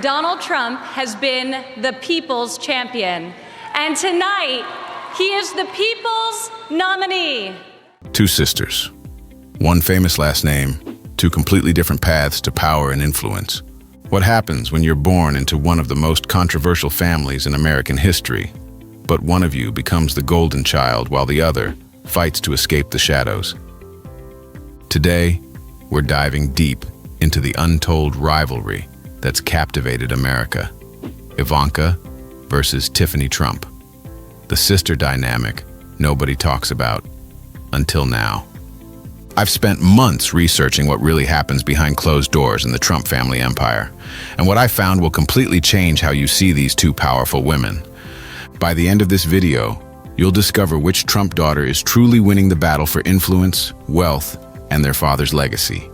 Donald Trump has been the people's champion, and tonight, he is the people's nominee. Two sisters, one famous last name, two completely different paths to power and influence. What happens when you're born into one of the most controversial families in American history, but one of you becomes the golden child while the other fights to escape the shadows? Today, we're diving deep into the untold rivalry that's captivated America. Ivanka versus Tiffany Trump. The sister dynamic nobody talks about until now. I've spent months researching what really happens behind closed doors in the Trump family empire, and what I found will completely change how you see these two powerful women. By the end of this video, you'll discover which Trump daughter is truly winning the battle for influence, wealth, and their father's legacy.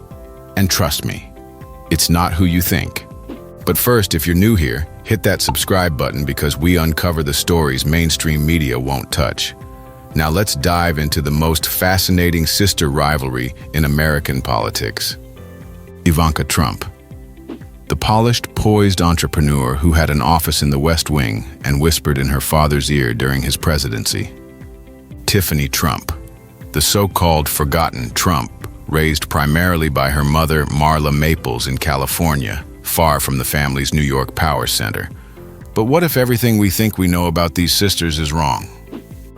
And trust me, it's not who you think. But first, if you're new here, hit that subscribe button because we uncover the stories mainstream media won't touch. Now let's dive into the most fascinating sister rivalry in American politics. Ivanka Trump. The polished, poised entrepreneur who had an office in the West Wing and whispered in her father's ear during his presidency. Tiffany Trump. The so-called forgotten Trump, raised primarily by her mother, Marla Maples, in California, far from the family's New York power center. But what if everything we think we know about these sisters is wrong?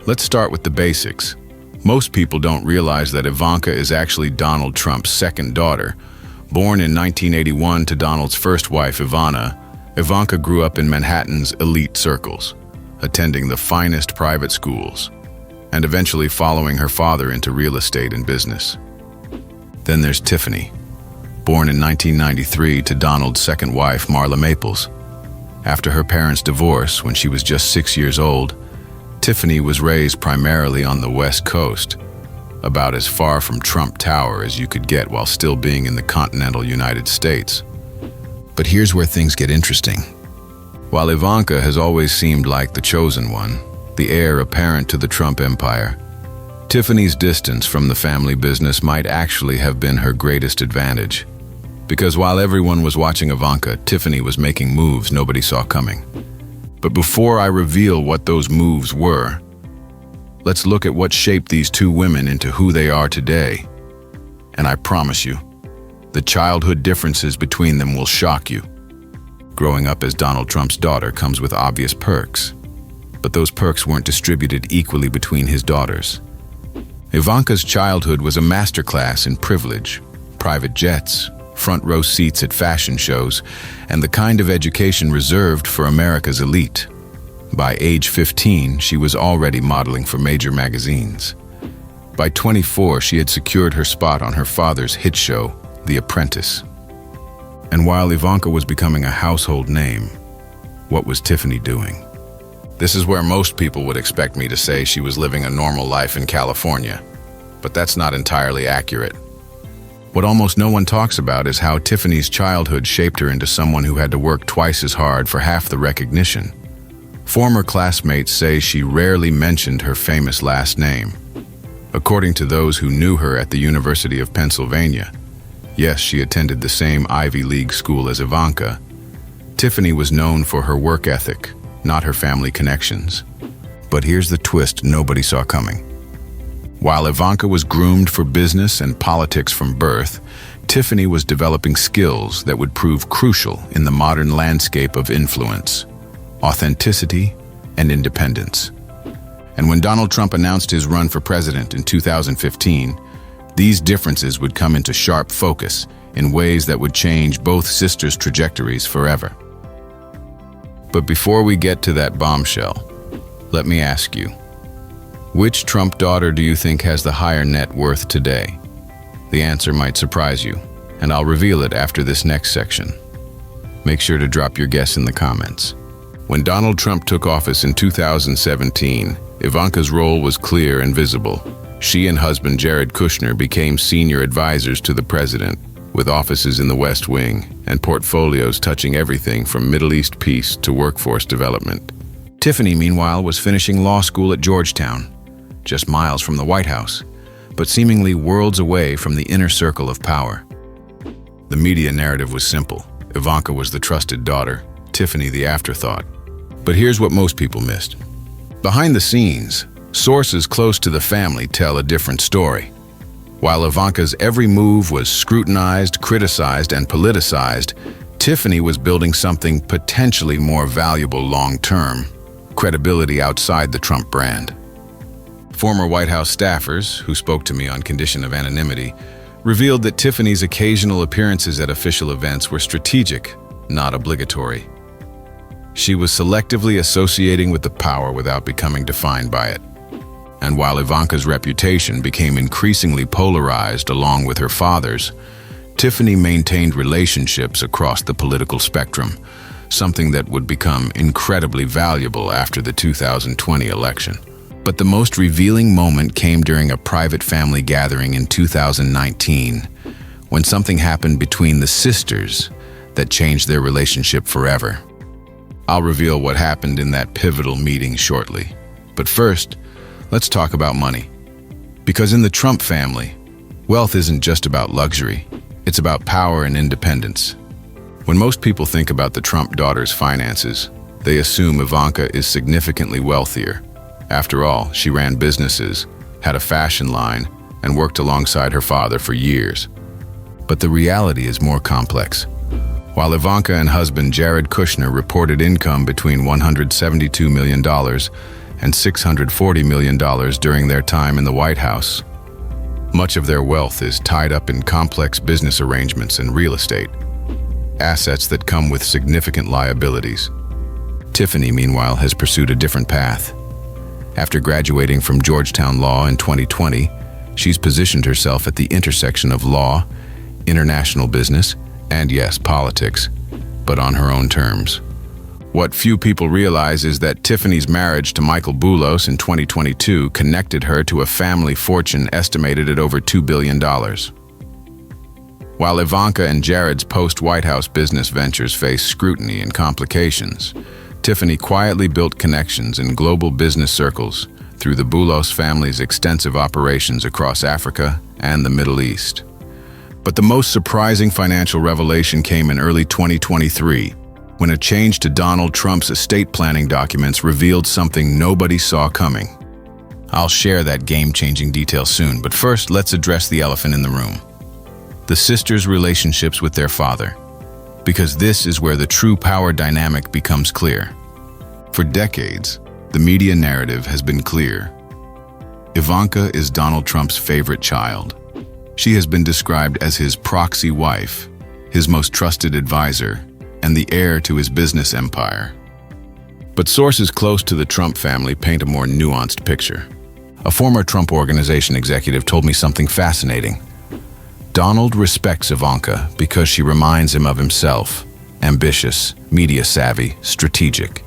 Let's start with the basics. Most people don't realize that Ivanka is actually Donald Trump's second daughter. Born in 1981 to Donald's first wife, Ivana, Ivanka grew up in Manhattan's elite circles, attending the finest private schools, and eventually following her father into real estate and business. Then there's Tiffany, born in 1993 to Donald's second wife, Marla Maples. After her parents' divorce when she was just 6 years old, Tiffany was raised primarily on the West Coast, about as far from Trump Tower as you could get while still being in the continental United States. But here's where things get interesting. While Ivanka has always seemed like the chosen one, the heir apparent to the Trump empire, Tiffany's distance from the family business might actually have been her greatest advantage. Because while everyone was watching Ivanka, Tiffany was making moves nobody saw coming. But before I reveal what those moves were, let's look at what shaped these two women into who they are today. And I promise you, the childhood differences between them will shock you. Growing up as Donald Trump's daughter comes with obvious perks, but those perks weren't distributed equally between his daughters. Ivanka's childhood was a masterclass in privilege, private jets, front row seats at fashion shows, and the kind of education reserved for America's elite. By age 15, she was already modeling for major magazines. By 24, she had secured her spot on her father's hit show, The Apprentice. And while Ivanka was becoming a household name, what was Tiffany doing? This is where most people would expect me to say she was living a normal life in California, but that's not entirely accurate. What almost no one talks about is how Tiffany's childhood shaped her into someone who had to work twice as hard for half the recognition. Former classmates say she rarely mentioned her famous last name. According to those who knew her at the University of Pennsylvania, yes, she attended the same Ivy League school as Ivanka, Tiffany was known for her work ethic, not her family connections. But here's the twist nobody saw coming. While Ivanka was groomed for business and politics from birth, Tiffany was developing skills that would prove crucial in the modern landscape of influence: authenticity and independence. And when Donald Trump announced his run for president in 2015, these differences would come into sharp focus in ways that would change both sisters' trajectories forever. But before we get to that bombshell, let me ask you, which Trump daughter do you think has the higher net worth today? The answer might surprise you, and I'll reveal it after this next section. Make sure to drop your guess in the comments. When Donald Trump took office in 2017, Ivanka's role was clear and visible. She and husband Jared Kushner became senior advisors to the president, with offices in the West Wing and portfolios touching everything from Middle East peace to workforce development. Tiffany, meanwhile, was finishing law school at Georgetown, just miles from the White House, but seemingly worlds away from the inner circle of power. The media narrative was simple. Ivanka was the trusted daughter, Tiffany the afterthought. But here's what most people missed. Behind the scenes, sources close to the family tell a different story. While Ivanka's every move was scrutinized, criticized, and politicized, Tiffany was building something potentially more valuable long-term: credibility outside the Trump brand. Former White House staffers, who spoke to me on condition of anonymity, revealed that Tiffany's occasional appearances at official events were strategic, not obligatory. She was selectively associating with the power without becoming defined by it. And while Ivanka's reputation became increasingly polarized along with her father's, Tiffany maintained relationships across the political spectrum, something that would become incredibly valuable after the 2020 election. But the most revealing moment came during a private family gathering in 2019, when something happened between the sisters that changed their relationship forever. I'll reveal what happened in that pivotal meeting shortly. But first, let's talk about money. Because in the Trump family, wealth isn't just about luxury, it's about power and independence. When most people think about the Trump daughter's finances, they assume Ivanka is significantly wealthier. After all, she ran businesses, had a fashion line, and worked alongside her father for years. But the reality is more complex. While Ivanka and husband Jared Kushner reported income between $172 million and $640 million during their time in the White House, much of their wealth is tied up in complex business arrangements and real estate, assets that come with significant liabilities. Tiffany, meanwhile, has pursued a different path. After graduating from Georgetown Law in 2020, she's positioned herself at the intersection of law, international business, and yes, politics, but on her own terms. What few people realize is that Tiffany's marriage to Michael Boulos in 2022 connected her to a family fortune estimated at over $2 billion. While Ivanka and Jared's post-White House business ventures face scrutiny and complications, Tiffany quietly built connections in global business circles through the Boulos family's extensive operations across Africa and the Middle East. But the most surprising financial revelation came in early 2023, when a change to Donald Trump's estate planning documents revealed something nobody saw coming. I'll share that game-changing detail soon, but first, let's address the elephant in the room: the sisters' relationships with their father. Because this is where the true power dynamic becomes clear. For decades, the media narrative has been clear. Ivanka is Donald Trump's favorite child. She has been described as his proxy wife, his most trusted advisor, and the heir to his business empire. But sources close to the Trump family paint a more nuanced picture. A former Trump Organization executive told me something fascinating. Donald respects Ivanka because she reminds him of himself: ambitious, media-savvy, strategic.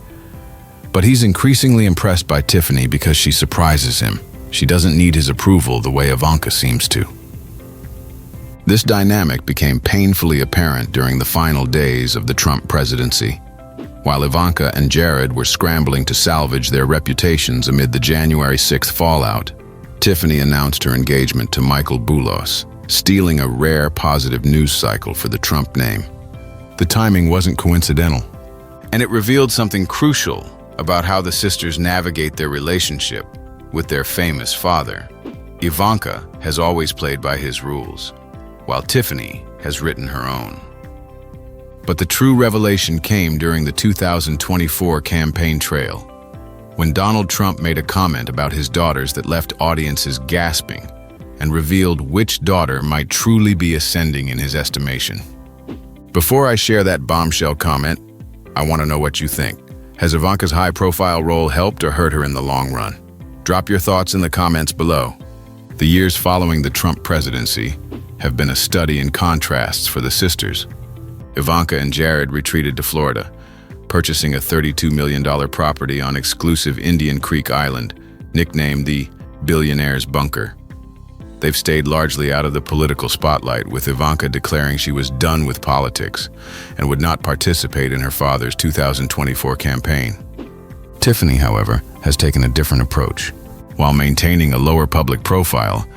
But he's increasingly impressed by Tiffany because she surprises him. She doesn't need his approval the way Ivanka seems to. This dynamic became painfully apparent during the final days of the Trump presidency. While Ivanka and Jared were scrambling to salvage their reputations amid the January 6th fallout, Tiffany announced her engagement to Michael Boulos, stealing a rare positive news cycle for the Trump name. The timing wasn't coincidental, and it revealed something crucial about how the sisters navigate their relationship with their famous father. Ivanka has always played by his rules, while Tiffany has written her own. But the true revelation came during the 2024 campaign trail, when Donald Trump made a comment about his daughters that left audiences gasping and revealed which daughter might truly be ascending in his estimation. Before I share that bombshell comment, I want to know what you think. Has Ivanka's high-profile role helped or hurt her in the long run? Drop your thoughts in the comments below. The years following the Trump presidency have been a study in contrasts for the sisters. Ivanka and Jared retreated to Florida, purchasing a $32 million property on exclusive Indian Creek Island, nicknamed the Billionaire's Bunker. They've stayed largely out of the political spotlight, with Ivanka declaring she was done with politics and would not participate in her father's 2024 campaign. Tiffany, however, has taken a different approach. While maintaining a lower public profile,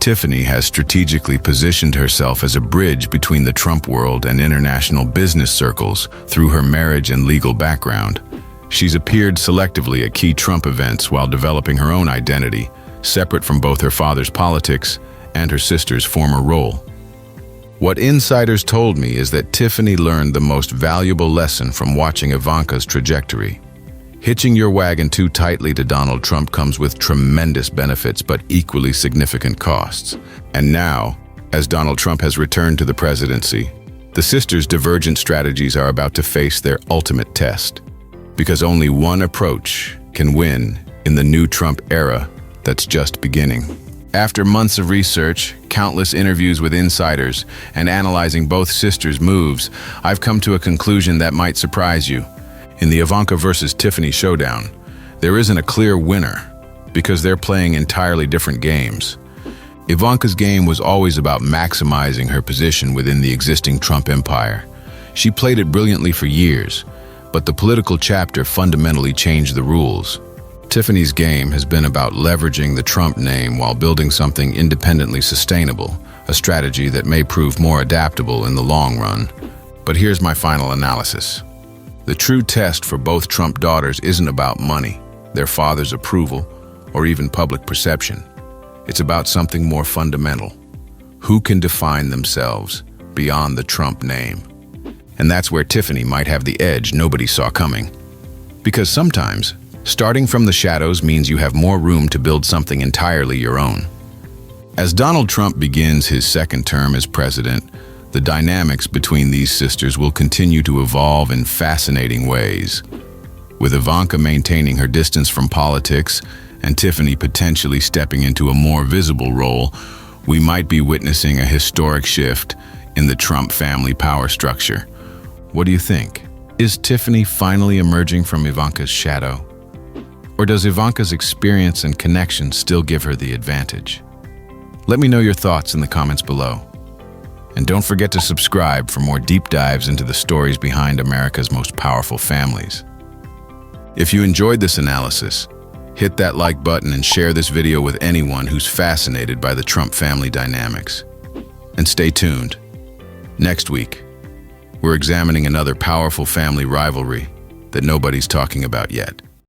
Tiffany has strategically positioned herself as a bridge between the Trump world and international business circles through her marriage and legal background. She's appeared selectively at key Trump events while developing her own identity, separate from both her father's politics and her sister's former role. What insiders told me is that Tiffany learned the most valuable lesson from watching Ivanka's trajectory. Hitching your wagon too tightly to Donald Trump comes with tremendous benefits but equally significant costs. And now, as Donald Trump has returned to the presidency, the sisters' divergent strategies are about to face their ultimate test. Because only one approach can win in the new Trump era that's just beginning. After months of research, countless interviews with insiders, and analyzing both sisters' moves, I've come to a conclusion that might surprise you. In the Ivanka versus Tiffany showdown, there isn't a clear winner because they're playing entirely different games. Ivanka's game was always about maximizing her position within the existing Trump empire. She played it brilliantly for years, but the political chapter fundamentally changed the rules. Tiffany's game has been about leveraging the Trump name while building something independently sustainable, a strategy that may prove more adaptable in the long run. But here's my final analysis. The true test for both Trump daughters isn't about money, their father's approval, or even public perception. It's about something more fundamental. Who can define themselves beyond the Trump name? And that's where Tiffany might have the edge nobody saw coming. Because sometimes, starting from the shadows means you have more room to build something entirely your own. As Donald Trump begins his second term as president, the dynamics between these sisters will continue to evolve in fascinating ways. With Ivanka maintaining her distance from politics and Tiffany potentially stepping into a more visible role, we might be witnessing a historic shift in the Trump family power structure. What do you think? Is Tiffany finally emerging from Ivanka's shadow? Or does Ivanka's experience and connection still give her the advantage? Let me know your thoughts in the comments below. And don't forget to subscribe for more deep dives into the stories behind America's most powerful families. If you enjoyed this analysis, hit that like button and share this video with anyone who's fascinated by the Trump family dynamics. And stay tuned. Next week, we're examining another powerful family rivalry that nobody's talking about yet.